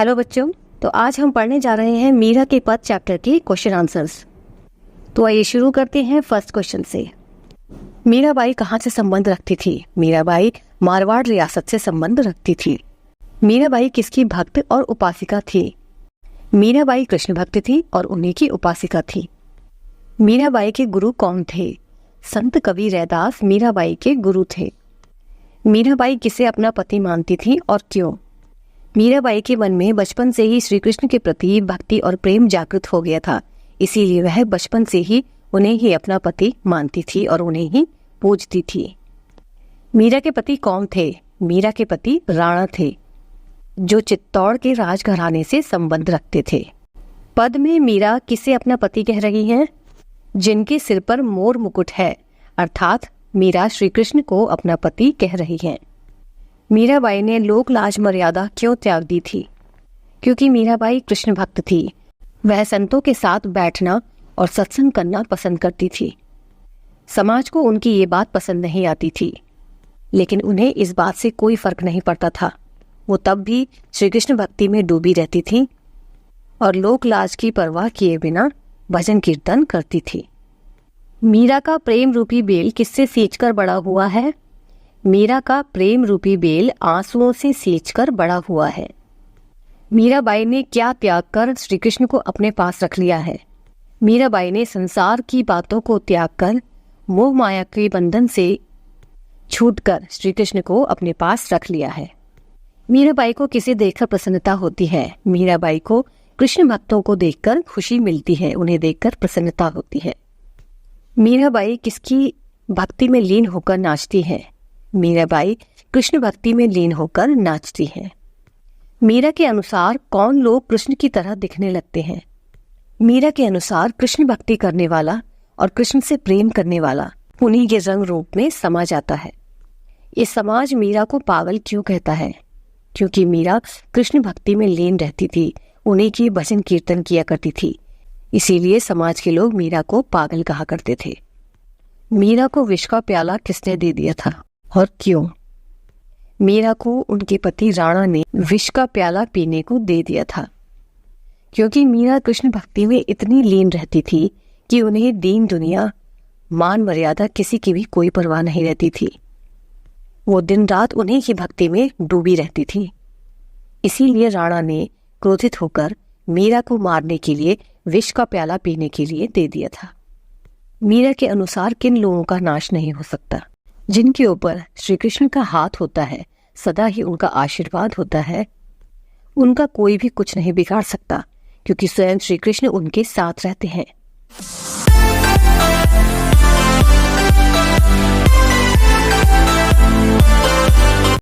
Hello बच्चों, तो आज हम पढ़ने जा रहे हैं मीरा के पद चैप्टर के क्वेश्चन आंसर्स। तो आइए शुरू करते हैं फर्स्ट क्वेश्चन से। मीराबाई कहाँ से संबंध रखती थी? मीराबाई मारवाड़ रियासत से संबंध रखती थी। मीराबाई किसकी भक्त और उपासिका थी? मीराबाई कृष्ण भक्त थी और उन्हीं की उपासिका थी। मीराबाई के गुरु कौन थे? संत कवि रैदास मीराबाई के गुरु थे। मीराबाई किसे अपना पति मानती थी और क्यों? मीराबाई के मन में बचपन से ही श्री कृष्ण के प्रति भक्ति और प्रेम जागृत हो गया था, इसीलिए वह बचपन से ही उन्हें ही अपना पति मानती थी और उन्हें ही पूजती थी। मीरा के पति कौन थे? मीरा के पति राणा थे, जो चित्तौड़ के राजघराने से संबंध रखते थे। पद में मीरा किसे अपना पति कह रही हैं? जिनके सिर पर मोर मुकुट है, अर्थात मीरा श्री कृष्ण को अपना पति कह रही हैं। मीराबाई ने लोक लाज मर्यादा क्यों त्याग दी थी? क्योंकि मीराबाई कृष्ण भक्त थी। वह संतों के साथ बैठना और सत्संग करना पसंद करती थी। समाज को उनकी ये बात पसंद नहीं आती थी, लेकिन उन्हें इस बात से कोई फर्क नहीं पड़ता था। वो तब भी श्री कृष्ण भक्ति में डूबी रहती थी और लोक लाज की परवाह किए बिना भजन कीर्तन करती थी। मीरा का प्रेम रूपी बेल किससे सींचकर बड़ा हुआ है? मीरा का प्रेम रूपी बेल आंसुओं से सींचकर बड़ा हुआ है। मीराबाई ने क्या त्याग कर श्री कृष्ण को अपने पास रख लिया है? मीराबाई ने संसार की बातों को त्याग कर मोह माया के बंधन से छूटकर श्री कृष्ण को अपने पास रख लिया है। मीराबाई को किसे देखकर प्रसन्नता होती है? मीराबाई को कृष्ण भक्तों को देखकर खुशी मिलती है, उन्हें देखकर प्रसन्नता होती है। मीराबाई किसकी भक्ति में लीन होकर नाचती है? मीराबाई कृष्ण भक्ति में लीन होकर नाचती है। मीरा के अनुसार कौन लोग कृष्ण की तरह दिखने लगते हैं? मीरा के अनुसार कृष्ण भक्ति करने वाला और कृष्ण से प्रेम करने वाला उन्हीं के रंग रूप में समा जाता है। ये समाज मीरा को पागल क्यों कहता है? क्योंकि मीरा कृष्ण भक्ति में लीन रहती थी, उन्हीं की भजन कीर्तन किया करती थी, इसीलिए समाज के लोग मीरा को पागल कहा करते थे। मीरा को विष का प्याला किसने दे दिया था और क्यों? मीरा को उनके पति राणा ने विष का प्याला पीने को दे दिया था, क्योंकि मीरा कृष्ण भक्ति में इतनी लीन रहती थी कि उन्हें दीन दुनिया मान मर्यादा किसी की भी कोई परवाह नहीं रहती थी। वो दिन रात उन्हीं की भक्ति में डूबी रहती थी। इसीलिए राणा ने क्रोधित होकर मीरा को मारने के लिए विष का प्याला पीने के लिए दे दिया था। मीरा के अनुसार किन लोगों का नाश नहीं हो सकता? जिनके ऊपर श्री कृष्ण का हाथ होता है, सदा ही उनका आशीर्वाद होता है, उनका कोई भी कुछ नहीं बिगाड़ सकता, क्योंकि स्वयं श्री कृष्ण उनके साथ रहते हैं।